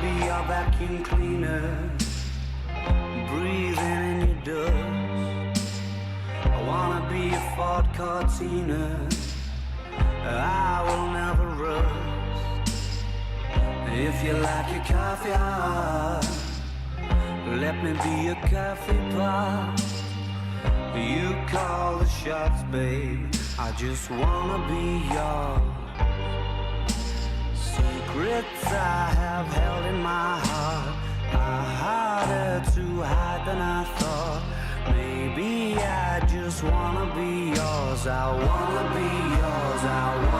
be your vacuum cleaner, breathing in your dust. I wanna be a Ford Cortina, I will never rust. If you like your coffee hot, let me be a coffee pot. You call the shots, babe, I just wanna be yours. Secrets I have held in my heart are harder to hide than I thought. Maybe I just wanna be yours. I wanna be yours. I